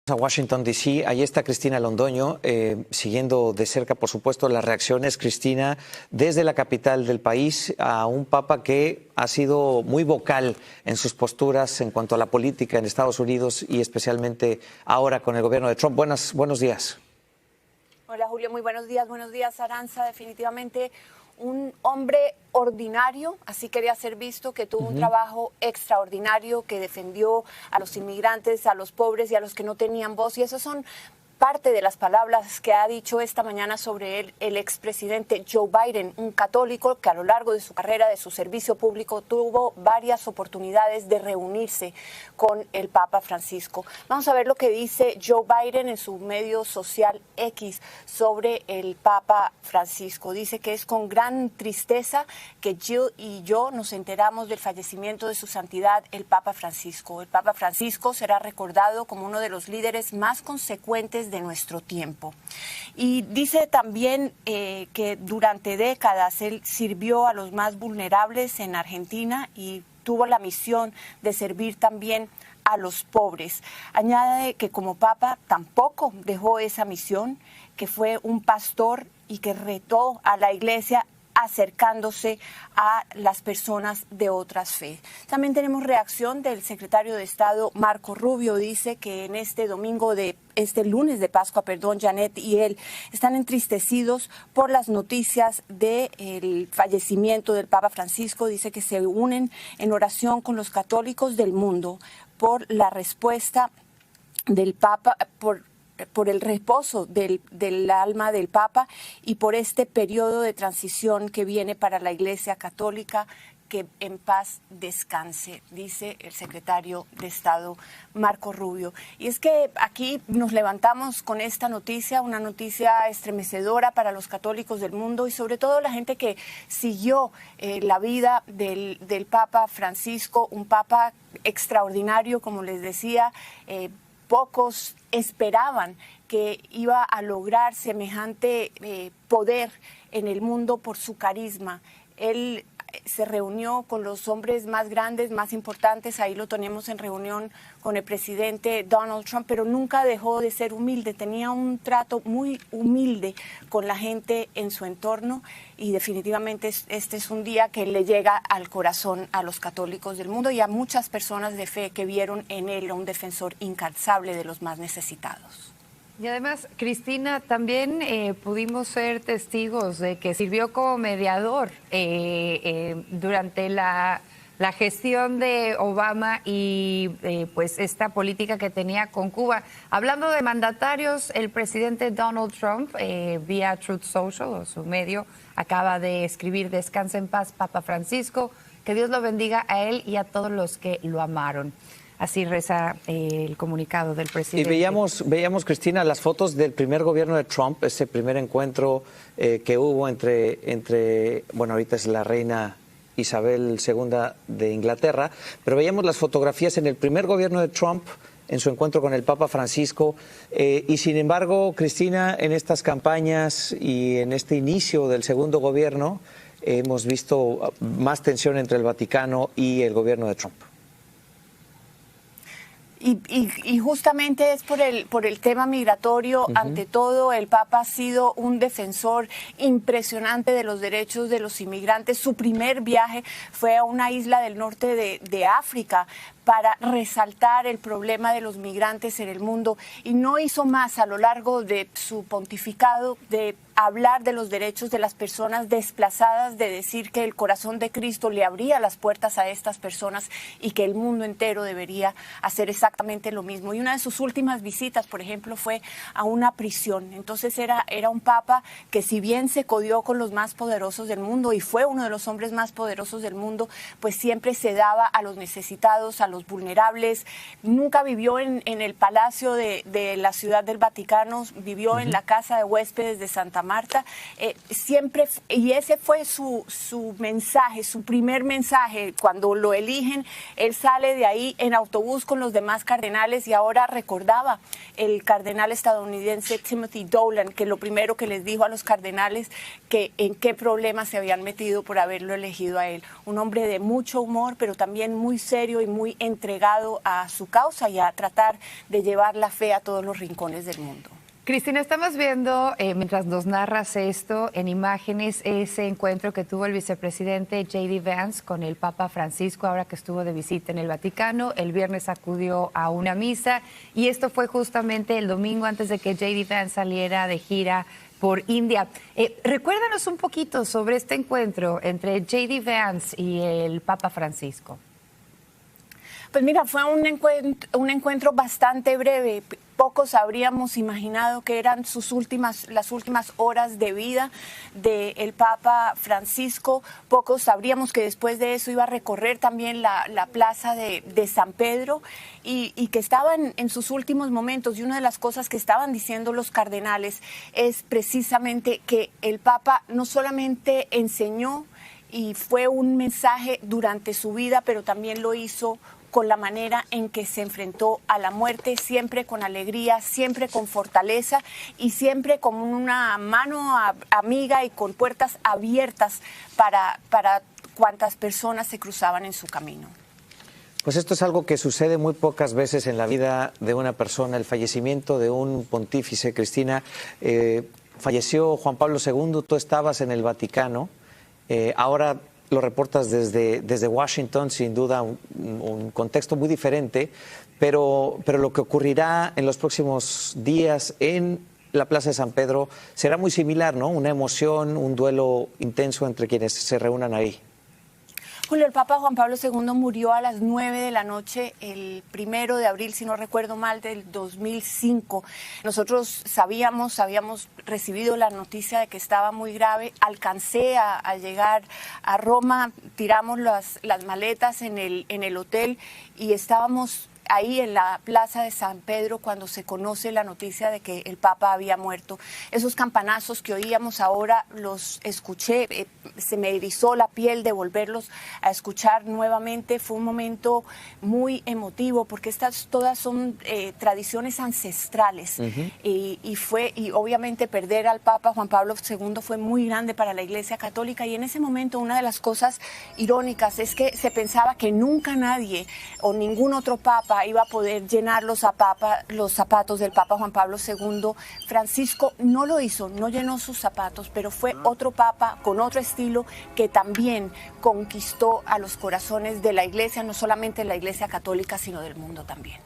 A Washington, D.C. Ahí está Cristina Londoño, siguiendo de cerca, por supuesto, las reacciones, Cristina, desde la capital del país a un papa que ha sido muy vocal en sus posturas en cuanto a la política en Estados Unidos y especialmente ahora con el gobierno de Trump. Buenos días. Hola, Julio, muy buenos días, Aranza. Definitivamente un hombre ordinario, así quería ser visto, que tuvo un trabajo extraordinario, que defendió a los inmigrantes, a los pobres y a los que no tenían voz. Y esas son parte de las palabras que ha dicho esta mañana sobre él el expresidente Joe Biden, un católico que a lo largo de su carrera, de su servicio público, tuvo varias oportunidades de reunirse con el Papa Francisco. Vamos a ver lo que dice Joe Biden en su medio social X sobre el Papa Francisco. Dice que es con gran tristeza que Jill y yo nos enteramos del fallecimiento de su santidad, el Papa Francisco. El Papa Francisco será recordado como uno de los líderes más consecuentes de nuestro tiempo. Y dice también que durante décadas él sirvió a los más vulnerables en Argentina y tuvo la misión de servir también a los pobres. Añade que como papa tampoco dejó esa misión, que fue un pastor y que retó a la iglesia acercándose a las personas de otras fe. También tenemos reacción del secretario de Estado Marco Rubio. Dice que en este lunes de Pascua, Janet y él están entristecidos por las noticias del fallecimiento del Papa Francisco. Dice que se unen en oración con los católicos del mundo por la respuesta del Papa, por el reposo del alma del Papa y por este periodo de transición que viene para la Iglesia Católica, que en paz descanse, dice el secretario de Estado Marco Rubio. Y es que aquí nos levantamos con esta noticia, una noticia estremecedora para los católicos del mundo y sobre todo la gente que siguió la vida del Papa Francisco, un Papa extraordinario, como les decía. Pocos esperaban que iba a lograr semejante poder en el mundo por su carisma. Él se reunió con los hombres más grandes, más importantes, ahí lo tenemos en reunión con el presidente Donald Trump, pero nunca dejó de ser humilde, tenía un trato muy humilde con la gente en su entorno y definitivamente este es un día que le llega al corazón a los católicos del mundo y a muchas personas de fe que vieron en él un defensor incansable de los más necesitados. Y además, Cristina, también pudimos ser testigos de que sirvió como mediador durante la gestión de Obama y pues esta política que tenía con Cuba. Hablando de mandatarios, el presidente Donald Trump, vía Truth Social, o su medio, acaba de escribir: descansa en paz, Papa Francisco, que Dios lo bendiga a él y a todos los que lo amaron. Así reza el comunicado del presidente. Y veíamos, Cristina, las fotos del primer gobierno de Trump, ese primer encuentro que hubo entre, bueno, ahorita es la reina Isabel II de Inglaterra, pero veíamos las fotografías en el primer gobierno de Trump, en su encuentro con el Papa Francisco, y sin embargo, Cristina, en estas campañas y en este inicio del segundo gobierno, hemos visto más tensión entre el Vaticano y el gobierno de Trump. Y justamente es por el tema migratorio. Ante todo, el Papa ha sido un defensor impresionante de los derechos de los inmigrantes. Su primer viaje fue a una isla del norte de África para resaltar el problema de los migrantes en el mundo y no hizo más a lo largo de su pontificado de hablar de los derechos de las personas desplazadas, de decir que el corazón de Cristo le abría las puertas a estas personas y que el mundo entero debería hacer exactamente lo mismo. Y una de sus últimas visitas, por ejemplo, fue a una prisión. Entonces era un papa que, si bien se codió con los más poderosos del mundo y fue uno de los hombres más poderosos del mundo, pues siempre se daba a los necesitados, a los vulnerables. Nunca vivió en el palacio de la Ciudad del Vaticano, vivió en la casa de huéspedes de Santa Marta, siempre, y ese fue su mensaje, su primer mensaje. Cuando lo eligen, él sale de ahí en autobús con los demás cardenales, y ahora recordaba el cardenal estadounidense Timothy Dolan que lo primero que les dijo a los cardenales, que en qué problemas se habían metido por haberlo elegido a él. Un hombre de mucho humor, pero también muy serio y muy entregado a su causa y a tratar de llevar la fe a todos los rincones del mundo. Cristina, estamos viendo, mientras nos narras esto, en imágenes, ese encuentro que tuvo el vicepresidente J.D. Vance con el Papa Francisco, ahora que estuvo de visita en el Vaticano. El viernes acudió a una misa y esto fue justamente el domingo antes de que J.D. Vance saliera de gira por India. Recuérdanos un poquito sobre este encuentro entre J.D. Vance y el Papa Francisco. Pues mira, fue un encuentro bastante breve. Pocos habríamos imaginado que eran las últimas horas de vida del Papa Francisco. Pocos sabríamos que después de eso iba a recorrer también la plaza de San Pedro y que estaba en sus últimos momentos. Y una de las cosas que estaban diciendo los cardenales es precisamente que el Papa no solamente enseñó y fue un mensaje durante su vida, pero también lo hizo con la manera en que se enfrentó a la muerte, siempre con alegría, siempre con fortaleza y siempre con una mano amiga y con puertas abiertas para cuantas personas se cruzaban en su camino. Pues esto es algo que sucede muy pocas veces en la vida de una persona, el fallecimiento de un pontífice. Cristina, falleció Juan Pablo II, tú estabas en el Vaticano, ahora lo reportas desde Washington, sin duda un contexto muy diferente, pero lo que ocurrirá en los próximos días en la Plaza de San Pedro será muy similar, ¿no? Una emoción, un duelo intenso entre quienes se reúnan ahí. Julio, el Papa Juan Pablo II murió a las 9 de la noche el 1 de abril, si no recuerdo mal, del 2005. Nosotros habíamos recibido la noticia de que estaba muy grave. Alcancé a llegar a Roma, tiramos las maletas en el hotel y estábamos ahí en la plaza de San Pedro cuando se conoce la noticia de que el Papa había muerto. Esos campanazos que oíamos ahora los escuché, se me erizó la piel de volverlos a escuchar nuevamente. Fue un momento muy emotivo porque estas todas son tradiciones ancestrales. Y obviamente perder al Papa Juan Pablo II fue muy grande para la Iglesia Católica, y en ese momento una de las cosas irónicas es que se pensaba que nunca nadie o ningún otro Papa iba a poder llenar los zapatos del Papa Juan Pablo II. Francisco no lo hizo, no llenó sus zapatos, pero fue otro Papa con otro estilo que también conquistó a los corazones de la Iglesia, no solamente de la Iglesia Católica, sino del mundo también.